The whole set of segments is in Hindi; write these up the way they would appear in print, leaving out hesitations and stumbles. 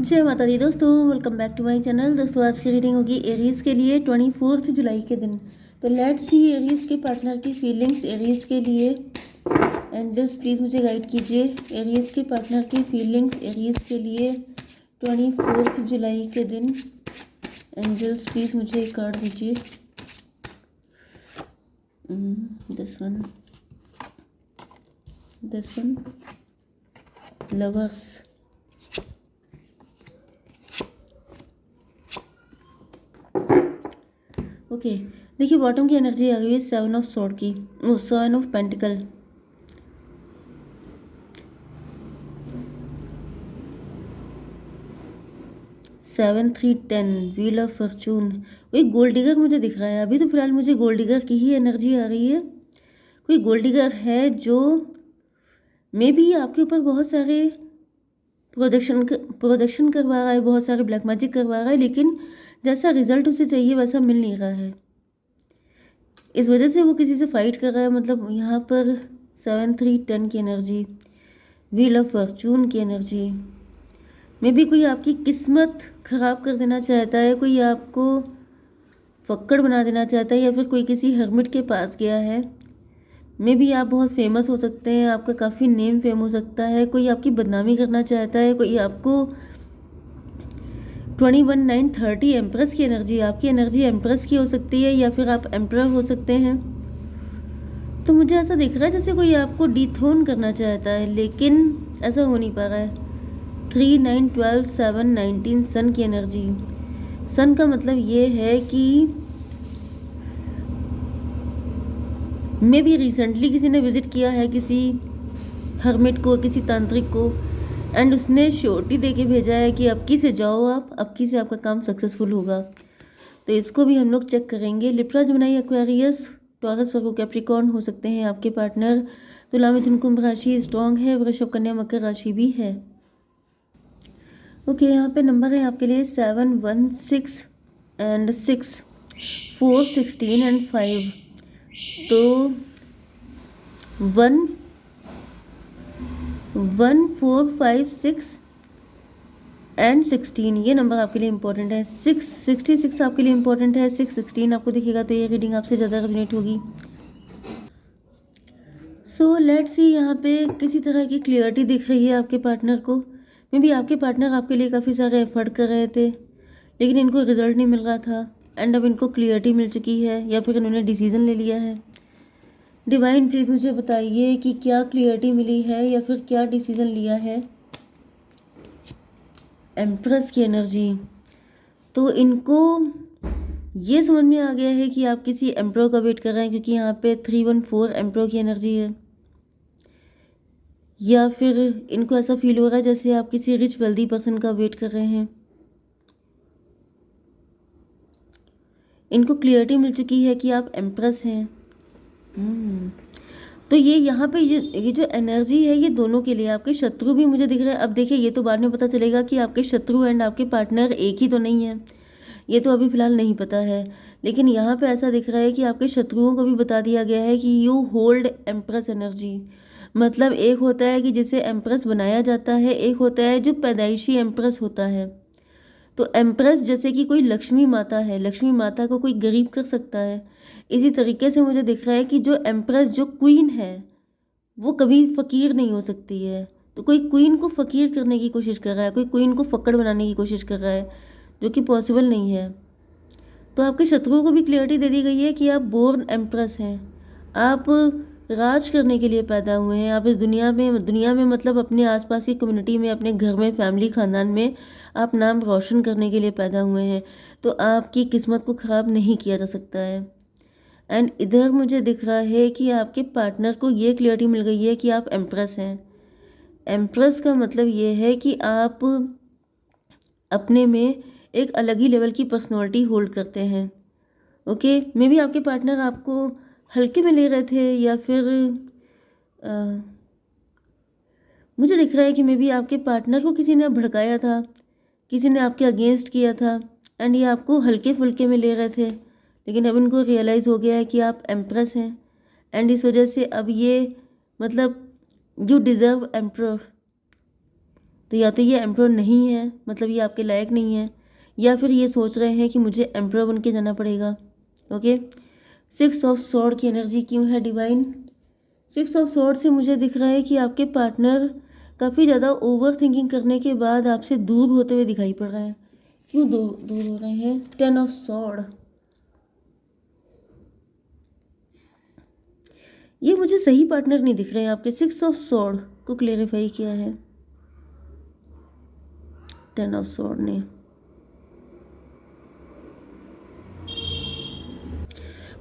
जय माता दी दोस्तों, welcome back to my channel. दोस्तों आज की रीडिंग होगी एरीज के लिए 24 जुलाई के दिन। तो लेट्स सी एरीज के पार्टनर की फीलिंग्स एरीज के लिए। एंजल्स प्लीज़ मुझे गाइड कीजिए एरीज के पार्टनर की फीलिंग्स एरीज के लिए 24 जुलाई के दिन। एंजल्स प्लीज़ मुझे एक कार्ड दीजिए। This one lovers. ओके देखिए बॉटम की एनर्जी आ गई है 7 ऑफ सॉर्ड की, 7 of pentacle. Seven three ten wheel of Fortune. कोई गोल्ड डिगर मुझे दिख रहा है। अभी तो फिलहाल मुझे गोल्ड डिगर की ही एनर्जी आ रही है। कोई गोल्ड डिगर है जो मे बी आपके ऊपर बहुत सारे प्रोजेक्शन करवा रहा है, बहुत सारे ब्लैक मैजिक करवा रहा है, लेकिन जैसा रिजल्ट उसे चाहिए वैसा मिल नहीं रहा है। इस वजह से वो किसी से फाइट कर रहा है। मतलब यहाँ पर 7 3 10 की एनर्जी, व्हील ऑफ फॉर्चून की एनर्जी। मे बी कोई आपकी किस्मत ख़राब कर देना चाहता है, कोई आपको फक्कड़ बना देना चाहता है, या फिर कोई किसी हर्मिट के पास गया है। मे बी आप बहुत फेमस हो सकते हैं, आपका काफ़ी नेम फेम हो सकता है। कोई आपकी बदनामी करना चाहता है, कोई आपको 21 9 30 एम्प्रेस की एनर्जी, आपकी एनर्जी एम्प्रेस की हो सकती है, या फिर आप एम्प्रर हो सकते हैं। तो मुझे ऐसा दिख रहा है जैसे कोई आपको डिथ्रोन करना चाहता है, लेकिन ऐसा हो नहीं पा रहा है। 3 9 12 7 19 सन की एनर्जी। सन का मतलब ये है कि मे बी रिसेंटली किसी ने विजिट किया है किसी हर्मिट को, किसी तांत्रिक को, एंड उसने श्योरिटी दे के भेजा है कि अब की से जाओ आप, अब की से आपका काम सक्सेसफुल होगा। तो इसको भी हम लोग चेक करेंगे। लिब्रा, जेमिनी, एक्वेरियस, टॉरस, वर्गो, कैप्रिकॉर्न हो सकते हैं आपके पार्टनर। तुला, मिथुन, कुंभ राशि स्ट्रॉन्ग है। वृषभ, कन्या, मकर राशि भी है। ओके यहाँ पे नंबर है आपके लिए 7 1 6 एंड 6 4 16 एंड 5। तो 1 1 4 5 6 एंड 16 ये नंबर आपके लिए इंपॉर्टेंट है। 66 आपके लिए इंपॉर्टेंट है। 16 आपको दिखेगा तो ये रीडिंग आपसे ज़्यादा रेजोनेट होगी। सो लेट्स सी, यहाँ पे किसी तरह की क्लियरिटी दिख रही है आपके पार्टनर को। मे बी आपके पार्टनर आपके लिए काफ़ी सारे एफर्ट कर रहे थे, लेकिन इनको रिजल्ट नहीं मिल रहा था, एंड अब इनको क्लियरिटी मिल चुकी है, या फिर इन्होंने डिसीजन ले लिया है। डिवाइन प्लीज़ मुझे बताइए कि क्या क्लियरिटी मिली है या फिर क्या डिसीजन लिया है। एम्प्रेस की एनर्जी। तो इनको ये समझ में आ गया है कि आप किसी एम्प्रो का वेट कर रहे हैं, क्योंकि यहाँ पे 314 एम्प्रो की एनर्जी है। या फिर इनको ऐसा फील हो रहा है जैसे आप किसी रिच वेल्दी पर्सन का वेट कर रहे हैं। इनको क्लियरिटी मिल चुकी है कि आप एम्प्रेस हैं। तो ये यहाँ पे ये जो एनर्जी है ये दोनों के लिए। आपके शत्रु भी मुझे दिख रहे हैं। अब देखिए ये तो बाद में पता चलेगा कि आपके शत्रु एंड आपके पार्टनर एक ही तो नहीं है, ये तो अभी फ़िलहाल नहीं पता है। लेकिन यहाँ पे ऐसा दिख रहा है कि आपके शत्रुओं को भी बता दिया गया है कि यू होल्ड एम्प्रेस एनर्जी। मतलब एक होता है कि जिसे एम्प्रेस बनाया जाता है, एक होता है जो पैदाइशी एम्प्रेस होता है। तो एम्प्रेस जैसे कि कोई लक्ष्मी माता है, लक्ष्मी माता को कोई गरीब कर सकता है। इसी तरीके से मुझे दिख रहा है कि जो एम्प्रेस, जो क्वीन है, वो कभी फ़कीर नहीं हो सकती है। तो कोई क्वीन को फ़कीर करने की कोशिश कर रहा है, कोई क्वीन को फक्कड़ बनाने की कोशिश कर रहा है, जो कि पॉसिबल नहीं है। तो आपके शत्रुओं को भी क्लियरिटी दे दी गई है कि आप बोर्न एम्प्रेस हैं। आप राज करने के लिए पैदा हुए हैं। आप इस दुनिया में मतलब अपने आसपास की कम्युनिटी में, अपने घर में, फैमिली, ख़ानदान में आप नाम रोशन करने के लिए पैदा हुए हैं। तो आपकी किस्मत को ख़राब नहीं किया जा सकता है। एंड इधर मुझे दिख रहा है कि आपके पार्टनर को ये क्लियरिटी मिल गई है कि आप एम्प्रेस हैं। एम्प्रेस का मतलब ये है कि आप अपने में एक अलग ही लेवल की पर्सनालिटी होल्ड करते हैं। ओके मे बी आपके पार्टनर आपको हल्के में ले रहे थे, या फिर मुझे दिख रहा है कि मे बी आपके पार्टनर को किसी ने भड़काया था, किसी ने आपके अगेंस्ट किया था, एंड ये आपको हल्के फुल्के में ले रहे थे। लेकिन अब इनको रियलाइज़ हो गया है कि आप एम्प्रेस हैं, एंड इस वजह से अब ये मतलब यू डिज़र्व एम्प्रर। तो या तो ये एम्परर नहीं है, मतलब ये आपके लायक नहीं है, या फिर ये सोच रहे हैं कि मुझे एम्परर बन के जाना पड़ेगा। ओके, 6 ऑफ स्वॉर्ड की एनर्जी क्यों है डिवाइन? 6 ऑफ स्वॉर्ड से मुझे दिख रहा है कि आपके पार्टनर काफ़ी ज़्यादा ओवर थिंकिंग करने के बाद आपसे दूर होते हुए दिखाई पड़ रहे हैं। क्यों दूर दूर हो रहे हैं? 10 ऑफ स्वॉर्ड, ये मुझे सही पार्टनर नहीं दिख रहे हैं आपके। 6 ऑफ स्वॉर्ड को क्लेरिफाई किया है 10 ऑफ स्वॉर्ड ने।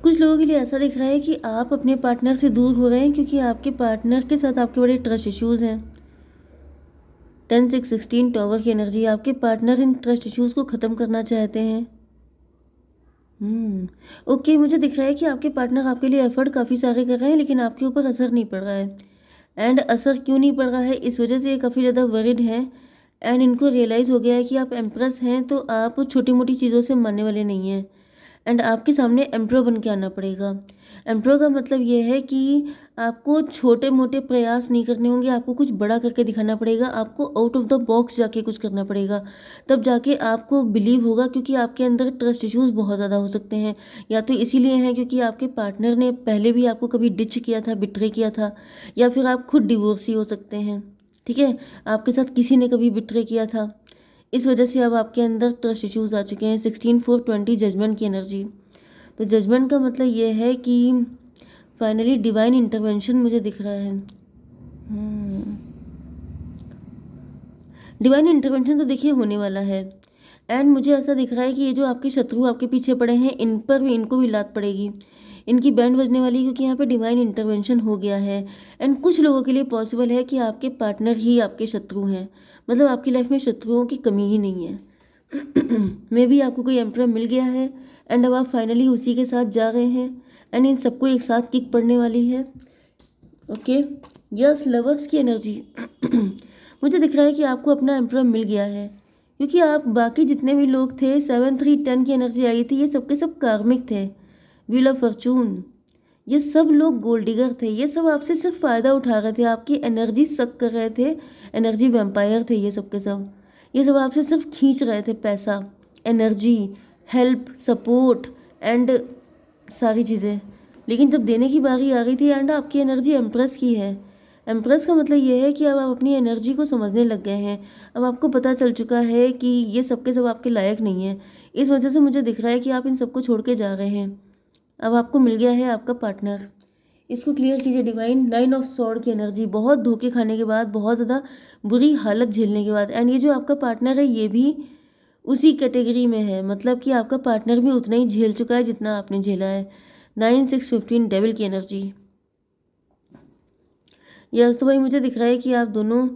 कुछ लोगों के लिए ऐसा दिख रहा है कि आप अपने पार्टनर से दूर हो रहे हैं क्योंकि आपके पार्टनर के साथ आपके बड़े ट्रस्ट इश्यूज़ हैं। 10 6 16 टॉवर की एनर्जी, आपके पार्टनर इन ट्रस्ट इश्यूज़ को ख़त्म करना चाहते हैं। ओके, मुझे दिख रहा है कि आपके पार्टनर आपके लिए एफर्ट काफ़ी सारे कर रहे हैं लेकिन आपके ऊपर असर नहीं पड़ रहा है। एंड असर क्यों नहीं पड़ रहा है, इस वजह से ये काफ़ी ज़्यादा वरिड हैं। एंड इनको रियलाइज़ हो गया है कि आप एम्प्रेस हैं तो आप छोटी मोटी चीज़ों से मानने वाले नहीं हैं। एंड आपके सामने एम्प्रो बन के आना पड़ेगा। एम्प्रो का मतलब ये है कि आपको छोटे मोटे प्रयास नहीं करने होंगे, आपको कुछ बड़ा करके दिखाना पड़ेगा, आपको आउट ऑफ द बॉक्स जाके कुछ करना पड़ेगा, तब जाके आपको बिलीव होगा। क्योंकि आपके अंदर ट्रस्ट इश्यूज़ बहुत ज़्यादा हो सकते हैं, या तो इसीलिए हैं क्योंकि आपके पार्टनर ने पहले भी आपको कभी डिच किया था, बिट्रे किया था, या फिर आप खुद डिवोर्सी हो सकते हैं। ठीक है, आपके साथ किसी ने कभी बिट्रे किया था, इस वजह से अब आपके अंदर ट्रस्ट इश्यूज़ आ चुके हैं। 16 4 20 जजमेंट की एनर्जी, तो जजमेंट का मतलब ये है कि फाइनली डिवाइन इंटरवेंशन मुझे दिख रहा है। डिवाइन इंटरवेंशन तो देखिए होने वाला है। एंड मुझे ऐसा दिख रहा है कि ये जो आपके शत्रु आपके पीछे पड़े हैं, इन पर भी, इनको भी लात पड़ेगी, इनकी बैंड बजने वाली, क्योंकि यहाँ पे डिवाइन इंटरवेंशन हो गया है। एंड कुछ लोगों के लिए पॉसिबल है कि आपके पार्टनर ही आपके शत्रु हैं, मतलब आपकी लाइफ में शत्रुओं की कमी ही नहीं है। मे भी आपको कोई एम्परर मिल गया है एंड अब आप फाइनली उसी के साथ जा रहे हैं एंड इन सबको एक साथ किक पड़ने वाली है। ओके, यस, लवर्स की एनर्जी। मुझे दिख रहा है कि आपको अपना एम्परर मिल गया है, क्योंकि आप बाकी जितने भी लोग थे, 7 3 10 की एनर्जी आई थी, ये सबके सब कार्मिक थे, व्हील ऑफ फॉर्चून, ये सब लोग गोल्ड डिगर थे, ये सब आपसे सिर्फ फ़ायदा उठा रहे थे, आपकी एनर्जी सक कर रहे थे, एनर्जी वैम्पायर थे ये सब के सब, ये सब आपसे सिर्फ खींच रहे थे पैसा, एनर्जी, हेल्प, सपोर्ट एंड सारी चीज़ें। लेकिन जब देने की बारी आ गई थी एंड आपकी एनर्जी एम्प्रेस की है। एम्प्रेस का मतलब ये है कि अब आप अपनी एनर्जी को समझने लग गए हैं, अब आपको पता चल चुका है कि ये सब के सब आपके लायक नहीं है। इस वजह से मुझे दिख रहा है कि आप इन सबको छोड़ के जा रहे हैं। अब आपको मिल गया है आपका पार्टनर, इसको क्लियर कीजिए डिवाइन। 9 ऑफ स्वॉर्ड की एनर्जी, बहुत धोखे खाने के बाद, बहुत ज़्यादा बुरी हालत झेलने के बाद, एंड ये जो आपका पार्टनर है ये भी उसी कैटेगरी में है, मतलब कि आपका पार्टनर भी उतना ही झेल चुका है जितना आपने झेला है। 9 6 15 डेविल की एनर्जी। यस, तो भाई मुझे दिख रहा है कि आप दोनों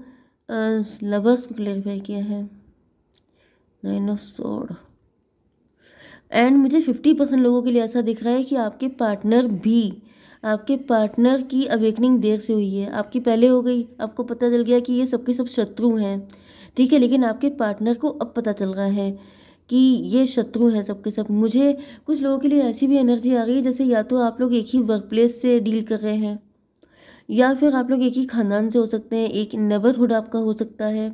लवर्स को क्लेरिफाई किया है। 9 ऑफ स्वॉर्ड, एंड मुझे 50% लोगों के लिए ऐसा दिख रहा है कि आपके पार्टनर भी, आपके पार्टनर की अवेकनिंग देर से हुई है, आपकी पहले हो गई, आपको पता चल गया कि ये सबके सब शत्रु हैं। ठीक है, लेकिन आपके पार्टनर को अब पता चल रहा है कि ये शत्रु हैं सबके सब। मुझे कुछ लोगों के लिए ऐसी भी एनर्जी आ रही है जैसे या तो आप लोग एक ही वर्क प्लेस से डील कर रहे हैं, या फिर आप लोग एक ही खानदान से हो सकते हैं, एक नेबरहुड आपका हो सकता है,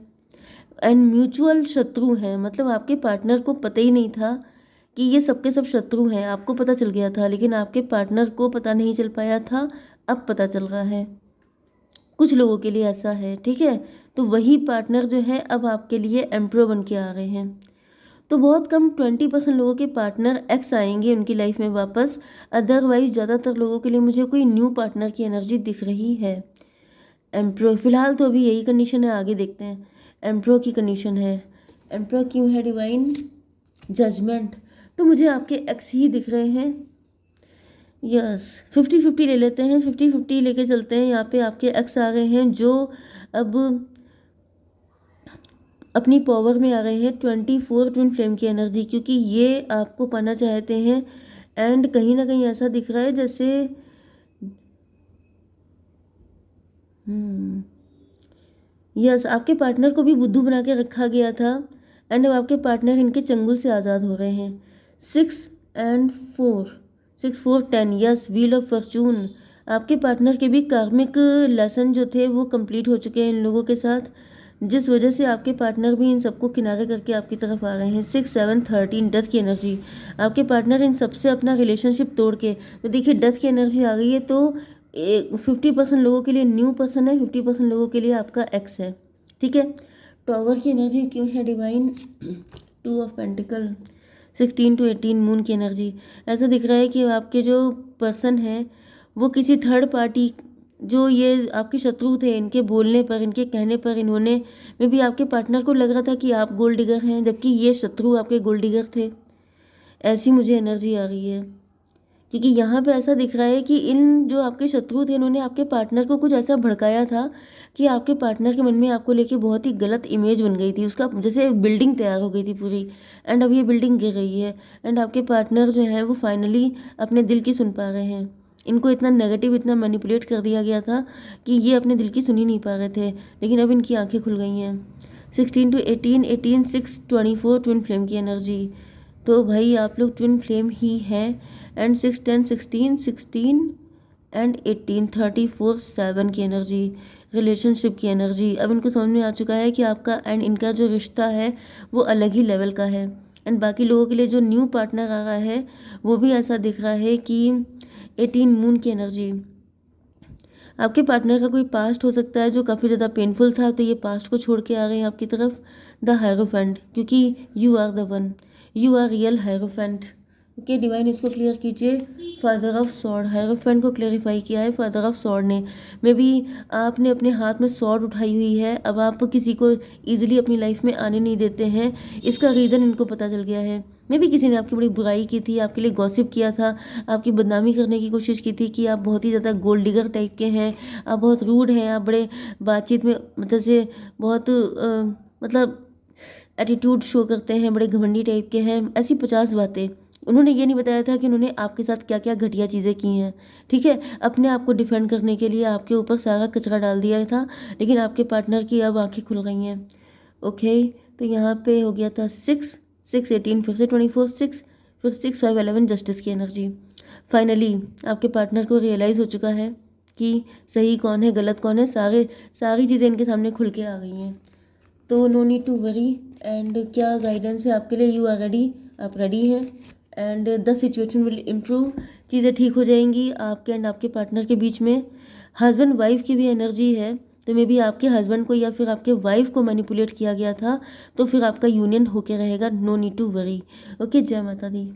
एंड म्यूचुअल शत्रु हैं। मतलब आपके पार्टनर को पता ही नहीं था कि ये सबके सब शत्रु हैं, आपको पता चल गया था लेकिन आपके पार्टनर को पता नहीं चल पाया था, अब पता चल रहा है। कुछ लोगों के लिए ऐसा है, ठीक है। तो वही पार्टनर जो है अब आपके लिए एम्प्रो बन के आ रहे हैं। तो बहुत कम 20% लोगों के पार्टनर एक्स आएंगे उनकी लाइफ में वापस, अदरवाइज ज़्यादातर लोगों के लिए मुझे कोई न्यू पार्टनर की एनर्जी दिख रही है। एम्प्रो फिलहाल तो अभी यही कंडीशन है, आगे देखते हैं। एम्प्रो की कंडीशन है, एम्प्रो क्यों है डिवाइन? जजमेंट, तो मुझे आपके एक्स ही दिख रहे हैं। यस, 50-50 ले लेते हैं, 50-50 लेके चलते हैं। यहाँ पे आपके एक्स आ गए हैं जो अब अपनी पावर में आ रहे हैं। 24 ट्विन फ्लेम की एनर्जी, क्योंकि ये आपको पाना चाहते हैं एंड कहीं ना कहीं ऐसा दिख रहा है जैसे यस, आपके पार्टनर को भी बुद्धू बना के रखा गया था एंड अब आपके पार्टनर इनके चंगुल से आज़ाद हो रहे हैं। 6 and 4, 6 4 10, yes, wheel of Fortune. आपके पार्टनर के भी कार्मिक लेसन जो थे वो कंप्लीट हो चुके हैं इन लोगों के साथ। जिस वजह से आपके पार्टनर भी इन सबको किनारे करके आपकी तरफ आ रहे हैं। 6 7 13 डेथ की एनर्जी, आपके पार्टनर इन सबसे अपना रिलेशनशिप तोड़ के, तो देखिए डेथ की एनर्जी आ गई है, तो 50% लोगों के लिए न्यू पर्सन है, 50% लोगों के लिए आपका एक्स है, ठीक है। टॉवर की एनर्जी क्यों है divine? 2 of pentacle, 16 to 18 moon की एनर्जी। ऐसा दिख रहा है कि आपके जो पर्सन है वो किसी थर्ड पार्टी, जो ये आपके शत्रु थे, इनके बोलने पर, इनके कहने पर, इन्होंने में भी आपके पार्टनर को लग रहा था कि आप गोल्ड डिगर हैं, जबकि ये शत्रु आपके गोल्ड डिगर थे। ऐसी मुझे एनर्जी आ रही है, क्योंकि यहाँ पे ऐसा दिख रहा है कि इन जो आपके शत्रु थे, इन्होंने आपके पार्टनर को कुछ ऐसा भड़काया था कि आपके पार्टनर के मन में आपको लेके बहुत ही गलत इमेज बन गई थी, उसका जैसे बिल्डिंग तैयार हो गई थी पूरी, एंड अब ये बिल्डिंग गिर रही है, एंड आपके पार्टनर जो है वो फाइनली अपने दिल की सुन पा रहे हैं। इनको इतना नेगेटिव, इतना मैनिपुलेट कर दिया गया था कि ये अपने दिल की सुन ही नहीं पा रहे थे, लेकिन अब इनकी आंखें खुल गई हैं। 16 to 18, 18 6 24 ट्विन फ्लेम की एनर्जी। तो भाई आप लोग ट्विन फ्लेम ही हैं, एंड 6 10 16 16 एंड 18 34 7 की एनर्जी, रिलेशनशिप की एनर्जी। अब इनको समझ में आ चुका है कि आपका एंड इनका जो रिश्ता है वो अलग ही लेवल का है। एंड बाकी लोगों के लिए जो न्यू पार्टनर आ रहा है वो भी ऐसा दिख रहा है कि 18 मून की एनर्जी। आपके पार्टनर का कोई पास्ट हो सकता है जो काफ़ी ज़्यादा पेनफुल था, तो ये पास्ट को छोड़ के आ गए हैं आपकी तरफ। द हायरोफेंट, क्योंकि you are the one, you are real hierophant. Okay divine, इसको क्लियर कीजिए। फादर ऑफ सॉर्ड, हायरोफेंट को क्लेरिफाई किया है फादर ऑफ सॉर्ड ने। मे बी आपने अपने हाथ में सॉर्ड उठाई हुई है, अब आप किसी को ईजिली अपनी लाइफ में आने नहीं देते हैं, इसका रीज़न इनको पता चल गया है। मे बी किसी ने आपकी बड़ी बुराई की थी, आपके लिए गॉसिप किया था, आपकी बदनामी करने की कोशिश की थी कि आप बहुत ही ज़्यादा गोल्ड डिगर टाइप के हैं, आप बहुत रूड हैं, आप बड़े बातचीत में मतलब से बहुत मतलब एटीट्यूड शो करते हैं, बड़े घमंडी टाइप के हैं, ऐसी 50 बातें। उन्होंने ये नहीं बताया था कि उन्होंने आपके साथ क्या क्या घटिया चीज़ें की हैं, ठीक है। अपने आप को डिफेंड करने के लिए आपके ऊपर सारा कचरा डाल दिया था, लेकिन आपके पार्टनर की अब आंखें खुल गई हैं। ओके, तो यहाँ पे हो गया था 6 6 18, फिर से 24 6, फिर 6 5 11 जस्टिस की एनर्जी। फाइनली आपके पार्टनर को रियलाइज़ हो चुका है कि सही कौन है, गलत कौन है, सारी चीज़ें इनके सामने खुल के आ गई हैं। तो no need to worry. And क्या गाइडेंस है आपके लिए? यू आर रेडी, आप रेडी हैं, and the situation will improve, चीज़ें ठीक हो जाएंगी आपके एंड आपके पार्टनर के बीच में। हस्बैंड वाइफ की भी एनर्जी है, तो मे बी आपके हस्बैंड को या फिर आपके वाइफ को मैनिपुलेट किया गया था, तो फिर आपका यूनियन होके रहेगा। No need to worry. Okay, जय माता दी।